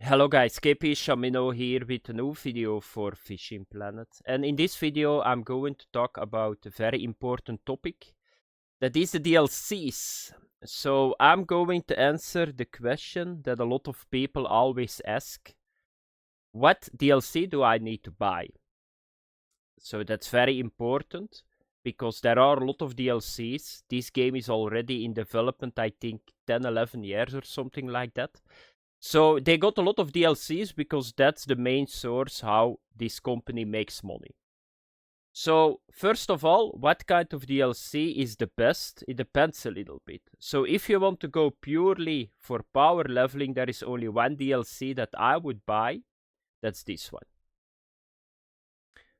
Hello guys, KP Shamino here with a new video for Fishing Planet. And in this video I'm going to talk about a very important topic, that is the DLCs. So I'm going to answer the question that a lot of people always ask. What DLC do I need to buy? So that's very important, because there are a lot of DLCs. This game is already in development, I think 10-11 years or something like that. So they got a lot of DLCs because that's the main source how this company makes money. So first of all, what kind of DLC is the best? It depends a little bit. So if you want to go purely for power leveling, there is only one DLC that I would buy. That's this one.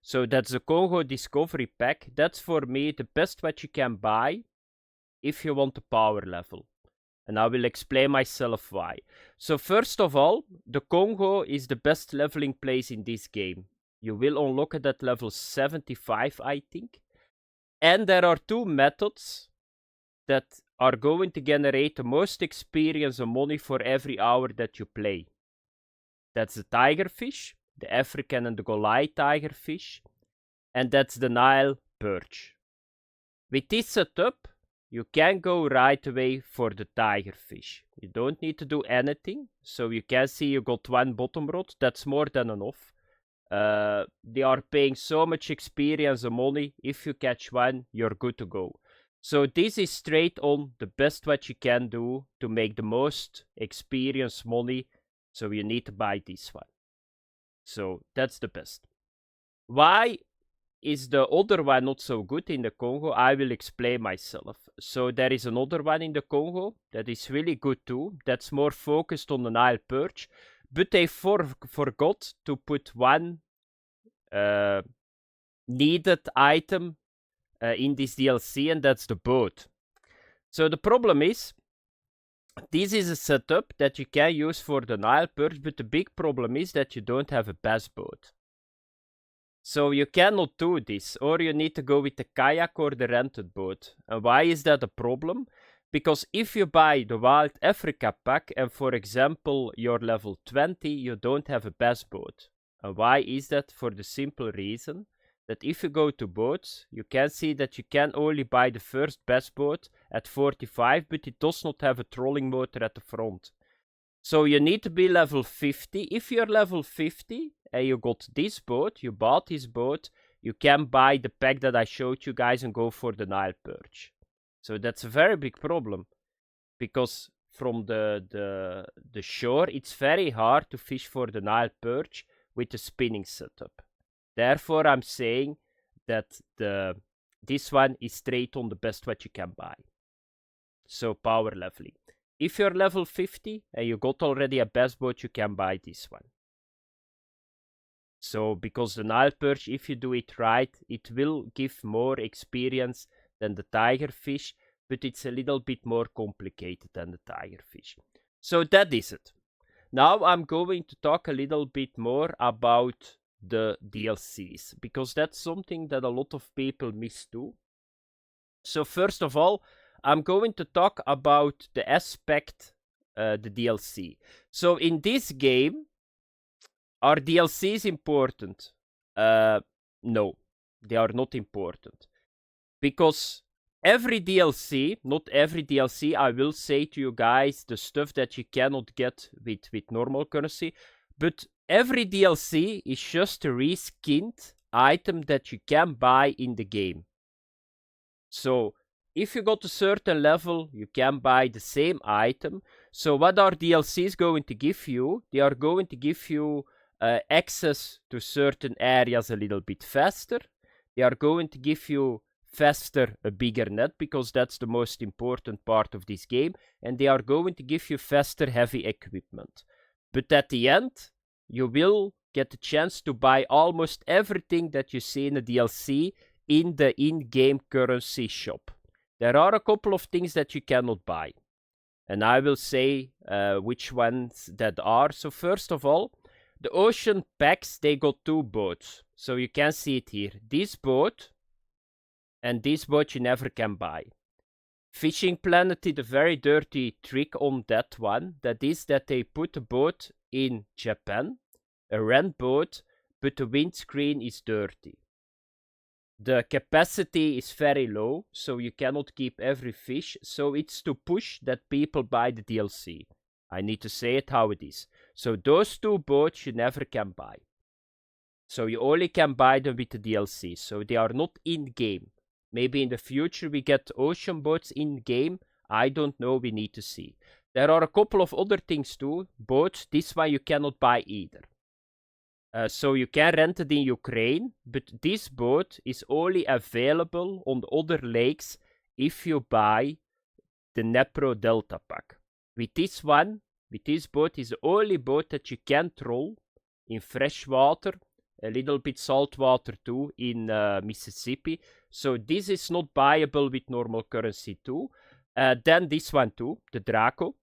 So that's the Congo Discovery Pack. That's for me the best what you can buy if you want to power level. And I will explain myself why. So first of all, the Congo is the best leveling place in this game. You will unlock it at level 75, I think. And there are two methods that are going to generate the most experience and money for every hour that you play. That's the tigerfish, the African and the Goliath tigerfish. And that's the Nile perch. With this setup, you can go right away for the tigerfish. You don't need to do anything. So you can see you got one bottom rod. That's more than enough. They are paying so much experience and money. If you catch one, you're good to go. So this is straight on the best what you can do to make the most experience money. So you need to buy this one. So that's the best. Why is the other one not so good in the Congo? I will explain myself. So there is another one in the Congo that is really good too. That's more focused on the Nile perch. But they forgot to put one needed item in this DLC, and that's the boat. So the problem is, this is a setup that you can use for the Nile perch, but the big problem is that you don't have a bass boat. So you cannot do this, or you need to go with the kayak or the rented boat. And why is that a problem? Because if you buy the Wild Africa pack and, for example, you're level 20, you don't have a bass boat. And why is that? For the simple reason that if you go to boats, you can see that you can only buy the first bass boat at 45, but it does not have a trolling motor at the front. So you need to be level 50. If you're level 50 and you got this boat, you bought this boat, you can buy the pack that I showed you guys and go for the Nile perch. So that's a very big problem, because from the shore it's very hard to fish for the Nile perch with the spinning setup. Therefore I'm saying that this one is straight on the best what you can buy. So power leveling. If you're level 50 and you got already a bass boat, you can buy this one. So, because the Nile perch, if you do it right, it will give more experience than the tigerfish, but it's a little bit more complicated than the tigerfish. So that is it. Now I'm going to talk a little bit more about the DLCs, because that's something that a lot of people miss too. So first of all, I'm going to talk about the aspect, the DLC. So in this game, are DLCs important? No, they are not important. Because every DLC, not every DLC, I will say to you guys the stuff that you cannot get with normal currency, but every DLC is just a reskinned item that you can buy in the game. So if you got a certain level, you can buy the same item. So what are DLCs going to give you? They are going to give you access to certain areas a little bit faster. They are going to give you faster a bigger net, because that's the most important part of this game. And they are going to give you faster heavy equipment. But at the end, you will get the chance to buy almost everything that you see in a DLC in the in-game currency shop. There are a couple of things that you cannot buy, and I will say which ones that are. So first of all, the ocean packs, they got two boats. So you can see it here. This boat and this boat you never can buy. Fishing Planet did a very dirty trick on that one. That is that they put the boat in Japan, a rent boat, but the windscreen is dirty. The capacity is very low, so you cannot keep every fish, so it's to push that people buy the DLC. I need to say it how it is. So those two boats you never can buy. So you only can buy them with the DLC, so they are not in-game. Maybe in the future we get ocean boats in-game, I don't know, we need to see. There are a couple of other things too, boats, this one you cannot buy either. So you can rent it in Ukraine, but this boat is only available on the other lakes if you buy the Nepro Delta pack. With this one, with this boat is the only boat that you can troll in fresh water, a little bit salt water too in Mississippi. So this is not buyable with normal currency too. Then this one too, the Draco.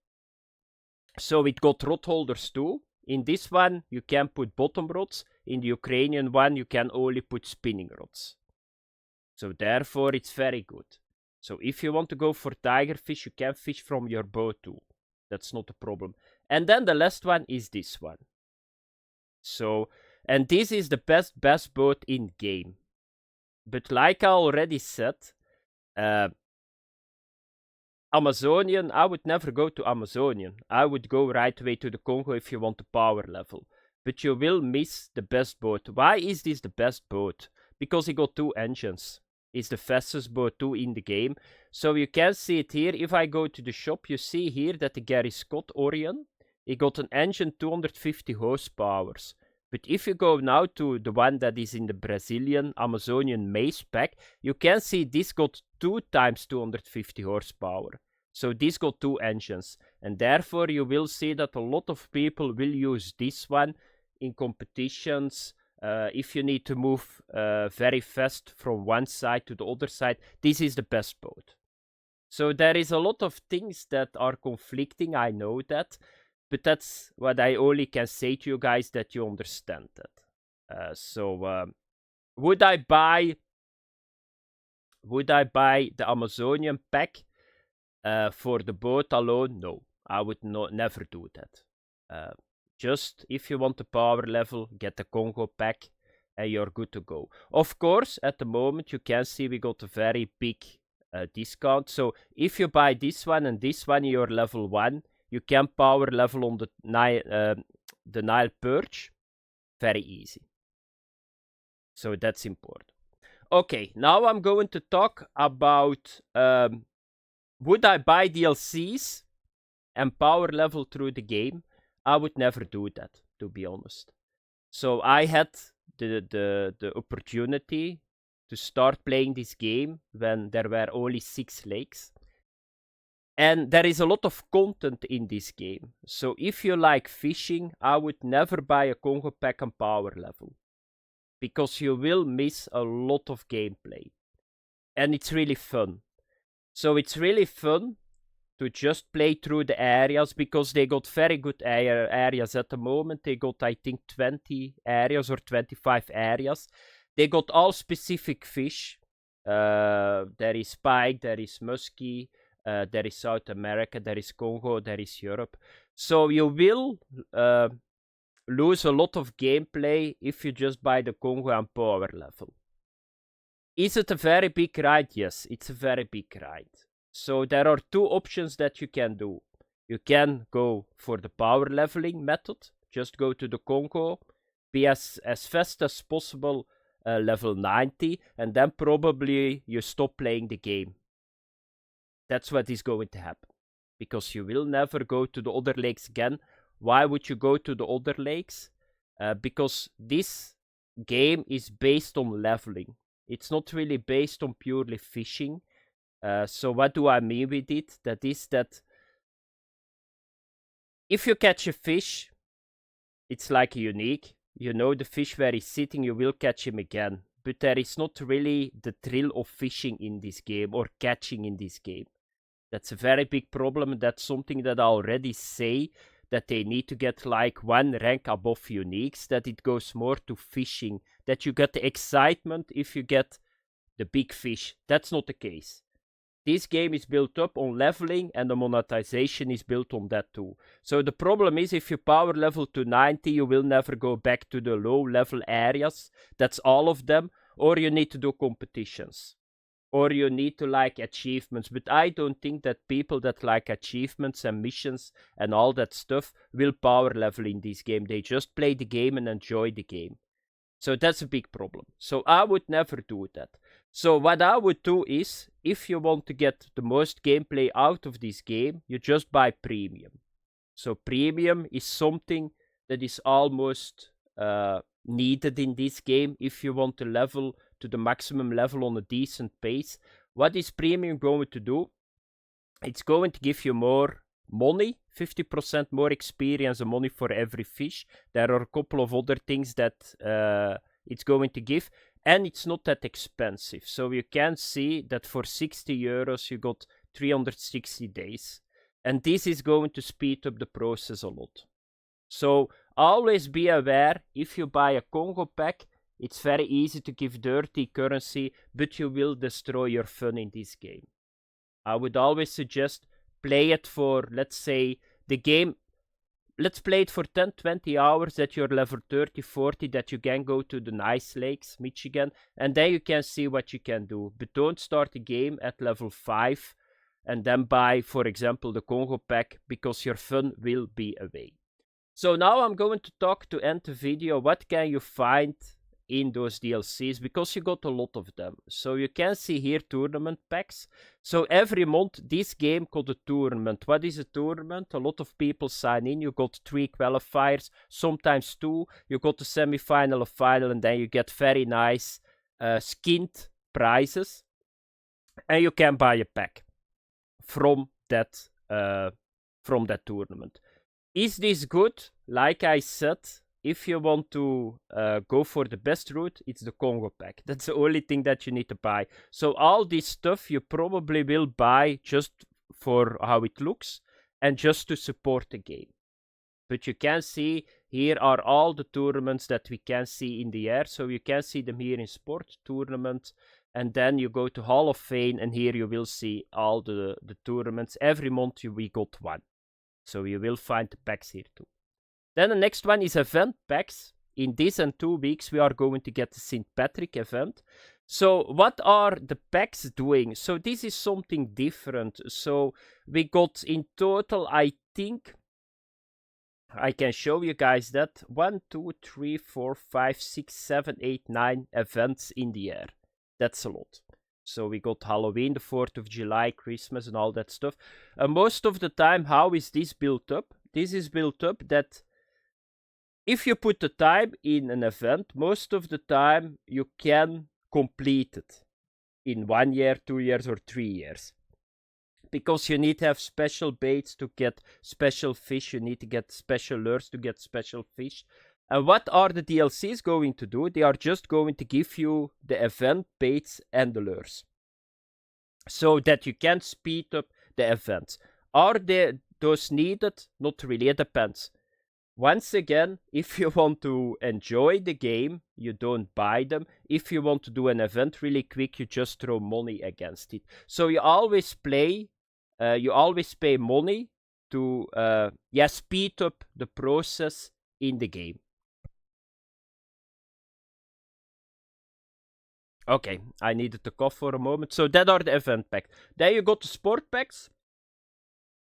So it got rod holders too. In this one, you can put bottom rods. In the Ukrainian one, you can only put spinning rods. So therefore, it's very good. So if you want to go for tigerfish, you can fish from your boat too. That's not a problem. And then the last one is this one. So, and this is the best boat in game. But like I already said, Amazonian, I would never go to Amazonian. I would go right away to the Congo if you want the power level. But you will miss the best boat. Why is this the best boat? Because it got 2 engines. It's the fastest boat too in the game. So you can see it here. If I go to the shop, you see here that the Gary Scott Orion, it got an engine 250 horsepower. But if you go now to the one that is in the Brazilian Amazonian Maze pack, you can see this got 2 times 250 horsepower. So this got 2 engines. And therefore you will see that a lot of people will use this one in competitions. If you need to move very fast from one side to the other side, this is the best boat. So there is a lot of things that are conflicting, I know that. But that's what I only can say to you guys, that you understand that. Would I buy the Amazonian pack for the boat alone? No, I would never do that. Just if you want the power level, get the Congo pack and you're good to go. Of course, at the moment you can see we got a very big discount. So if you buy this one and this one, you're level 1. You can power level on the Nile Perch. Very easy. So that's important. Okay, now I'm going to talk about would I buy DlC's and power level through the game? I would never do that, to be honest. So I had the opportunity to start playing this game when there were only 6 lakes. And there is a lot of content in this game. So if you like fishing, I would never buy a Congo pack and power level. Because you will miss a lot of gameplay. And it's really fun. So it's really fun to just play through the areas, because they got very good areas at the moment. They got, I think, 20 areas or 25 areas. They got all specific fish. There is pike, there is muskie. There is South America, there is Congo, there is Europe. So you will lose a lot of gameplay if you just buy the Congo and power level. Is it a very big ride? Yes, it's a very big ride. So there are 2 options that you can do. You can go for the power leveling method. Just go to the Congo, be as fast as possible, level 90, and then probably you stop playing the game. That's what is going to happen. Because you will never go to the other lakes again. Why would you go to the other lakes? Because this game is based on leveling. It's not really based on purely fishing. So what do I mean with it? That is that if you catch a fish, it's like unique. You know the fish where he's sitting, you will catch him again. But there is not really the thrill of fishing in this game or catching in this game. That's a very big problem. That's something that I already say, that they need to get like 1 rank above uniques, that it goes more to fishing, that you get the excitement if you get the big fish. That's not the case. This game is built up on leveling, and the monetization is built on that too. So the problem is, if you power level to 90, you will never go back to the low level areas. That's all of them. Or you need to do competitions. Or you need to like achievements. But I don't think that people that like achievements and missions and all that stuff will power level in this game. They just play the game and enjoy the game. So that's a big problem. So I would never do that. So what I would do is, if you want to get the most gameplay out of this game, you just buy premium. So premium is something that is almost needed in this game if you want to level to the maximum level on a decent pace. What is premium going to do? It's going to give you more money, 50% more experience and money for every fish. There are a couple of other things that it's going to give, and it's not that expensive. So you can see that for 60 euros you got 360 days, and this is going to speed up the process a lot. So always be aware, if you buy a Congo pack, it's very easy to give dirty currency, but you will destroy your fun in this game. I would always suggest play it for, let's say, the game. Let's play it for 10-20 hours at your level 30-40, that you can go to the nice lakes, Michigan, and then you can see what you can do. But don't start the game at level 5 and then buy, for example, the Congo pack, because your fun will be away. So now I'm going to end the video. What can you find in those DLCs, because you got a lot of them. So you can see here tournament packs. So every month this game got a tournament. What is a tournament? A lot of people sign in. You got 3 qualifiers, sometimes 2. You got the semi-final, a final, and then you get very nice skinned prizes. And you can buy a pack from that tournament. Is this good? Like I said, if you want to go for the best route, it's the Congo pack. That's the only thing that you need to buy. So all this stuff you probably will buy just for how it looks and just to support the game. But you can see here are all the tournaments that we can see in the air. So you can see them here in sport tournament. And then you go to Hall of Fame, and here you will see all the tournaments. Every month we got one. So you will find the packs here too. Then the next one is event packs. In this and 2 weeks we are going to get the St. Patrick event. So what are the packs doing? So this is something different. So we got in total, I think, I can show you guys that 1, 2, 3, 4, 5, 6, 7, 8, 9 events in the air. That's a lot. So we got Halloween, the 4th of July, Christmas and all that stuff. Most of the time, how is this built up? This is built up that if you put the time in an event, most of the time you can complete it in 1 year, 2 years or 3 years. Because you need to have special baits to get special fish, you need to get special lures to get special fish. And what are the DLCs going to do? They are just going to give you the event baits and the lures, so that you can speed up the events. Are those needed? Not really, it depends. Once again, if you want to enjoy the game, you don't buy them. If you want to do an event really quick, you just throw money against it. So you always pay money to speed up the process in the game. Okay, I needed to cough for a moment. So that are the event packs. Then you got the sport packs.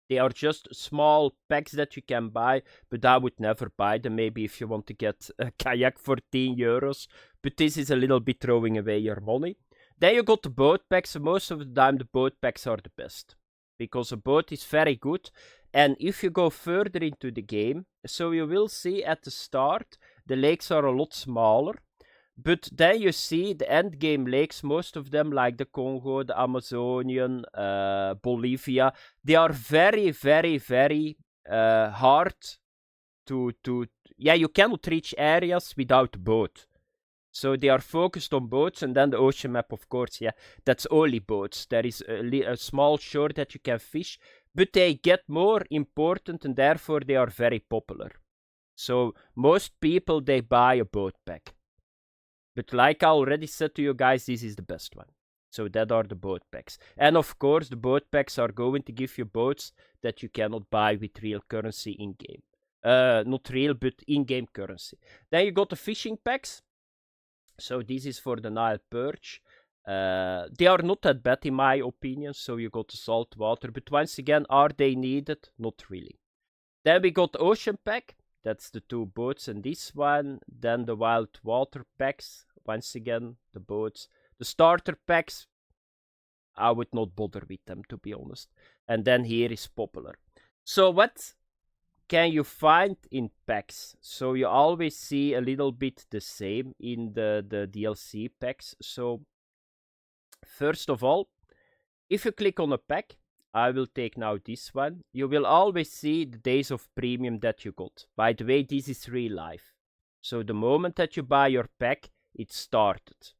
They are just small packs that you can buy, but I would never buy them. Maybe if you want to get a kayak for 10 euros, but this is a little bit throwing away your money. Then you got the boat packs. Most of the time the boat packs are the best, because a boat is very good. And if you go further into the game, so you will see at the start, the lakes are a lot smaller. But then you see the end game lakes, most of them like the Congo, the Amazonian, Bolivia, they are very, very, very hard to you cannot reach areas without boat. So they are focused on boats, and then the ocean map, of course, that's only boats. There is a small shore that you can fish, but they get more important and therefore they are very popular. So most people, they buy a boat pack. But like I already said to you guys, this is the best one. So that are the boat packs. And of course, the boat packs are going to give you boats that you cannot buy with real currency in-game. Not real, but in-game currency. Then you got the fishing packs. So this is for the Nile perch. They are not that bad in my opinion. So you got the salt water. But once again, are they needed? Not really. Then we got the ocean pack. That's the 2 boats and this one. Then the wild water packs. Once again, the boats. The starter packs, I would not bother with them, to be honest. And then here is popular. So what can you find in packs? So you always see a little bit the same in the DLC packs. So first of all, if you click on a pack, I will take now this one. You will always see the days of premium that you got. By the way, this is real life. So the moment that you buy your pack, it started.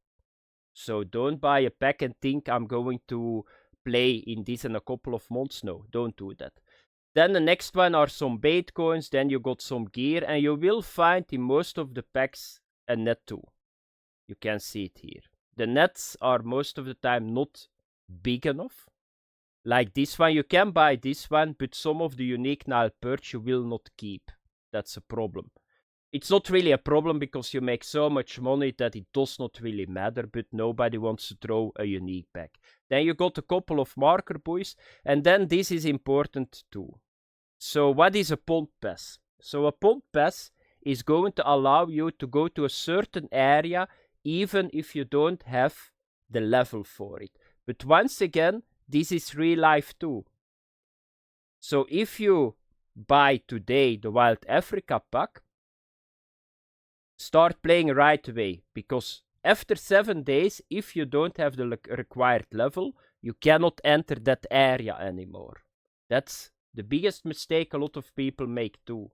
So don't buy a pack and think I'm going to play in this in a couple of months. No, don't do that. Then the next one are some bait coins. Then you got some gear. And you will find in most of the packs a net too. You can see it here. The nets are most of the time not big enough. Like this one, you can buy this one. But some of the unique Nile perch you will not keep. That's a problem. It's not really a problem because you make so much money that it does not really matter, but nobody wants to throw a unique pack. Then you got a couple of marker buoys, and then this is important too. So what is a pond pass? So a pond pass is going to allow you to go to a certain area even if you don't have the level for it. But once again, this is real life too. So if you buy today the Wild Africa pack, start playing right away, because after 7 days, if you don't have the required level, you cannot enter that area anymore. That's the biggest mistake a lot of people make too.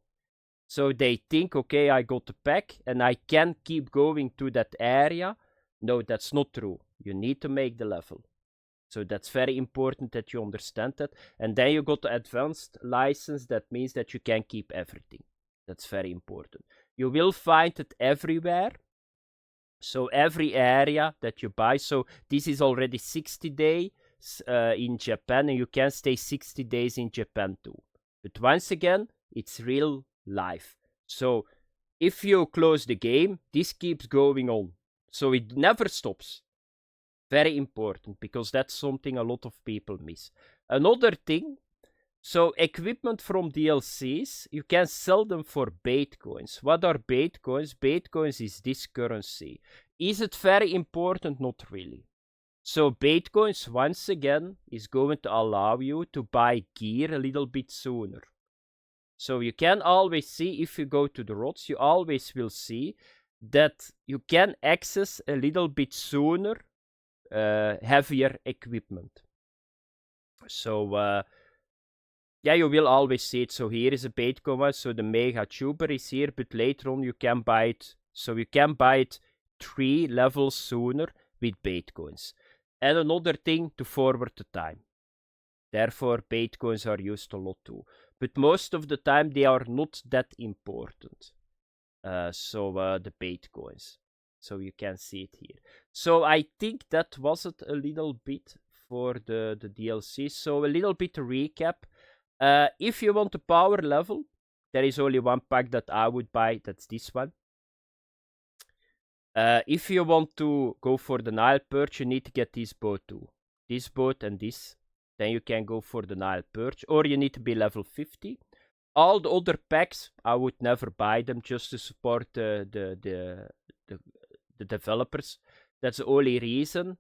So they think, okay, I got the pack and I can keep going to that area. No, that's not true. You need to make the level. So that's very important that you understand that. And then you got the advanced license. That means that you can keep everything. That's very important. You will find it everywhere. So every area that you buy. So this is already 60 days in Japan, and you can stay 60 days in Japan too. But once again, it's real life. So if you close the game, this keeps going on. So it never stops. Very important, because that's something a lot of people miss. Another thing, so equipment from DlC's, you can sell them for bait coins. What are bait coins? Bait coins is this currency. Is it very important? Not really. So bait coins, once again, is going to allow you to buy gear a little bit sooner. So you can always see, if you go to the rods, you always will see that you can access a little bit sooner heavier equipment. So yeah, you will always see it. So here is a bait coin. So the mega tuber is here, but later on you can buy it. So you can buy it 3 levels sooner with bait coins. And another thing, to forward the time. Therefore, bait coins are used a lot too. But most of the time they are not that important. The bait coins. So you can see it here. So I think that was it a little bit for the DLC. So a little bit to recap. If you want a power level, there is only one pack that I would buy. That's this one. If you want to go for the Nile perch, you need to get this boat too. This boat and this. Then you can go for the Nile perch. Or you need to be level 50. All the other packs, I would never buy them just to support the developers. That's the only reason.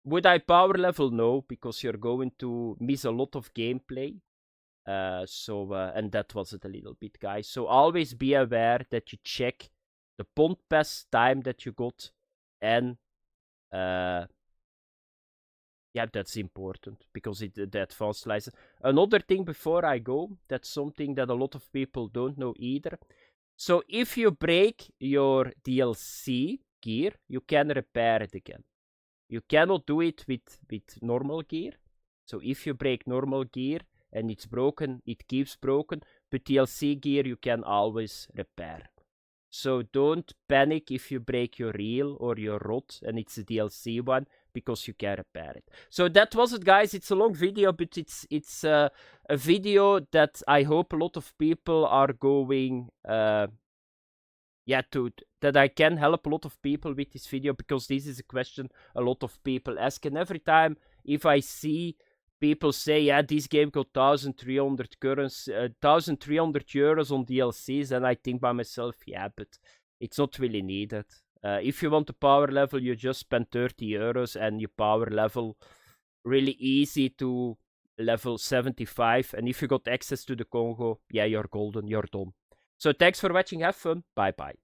Would I power level? No, because you're going to miss a lot of gameplay. And that was it a little bit, guys. So always be aware that you check the pond pass time that you got. And yeah, that's important, because the advanced license. Another thing before I go, that's something that a lot of people don't know either. So if you break your DLC gear, you can repair it again. You cannot do it with normal gear. So if you break normal gear and it's broken, it keeps broken. But DLC gear you can always repair. So don't panic if you break your reel or your rod and it's a DLC one, because you can repair it. So that was it, guys. It's a long video, but it's a video that I hope a lot of people are going that I can help a lot of people with this video, because this is a question a lot of people ask. And every time if I see people say, yeah, this game got 1,300 euros on DLCs, and I think by myself, yeah, but it's not really needed. If you want a power level, you just spend 30 euros and you power level really easy to level 75. And if you got access to the Congo, yeah, you're golden, you're done. So thanks for watching, have fun, bye bye.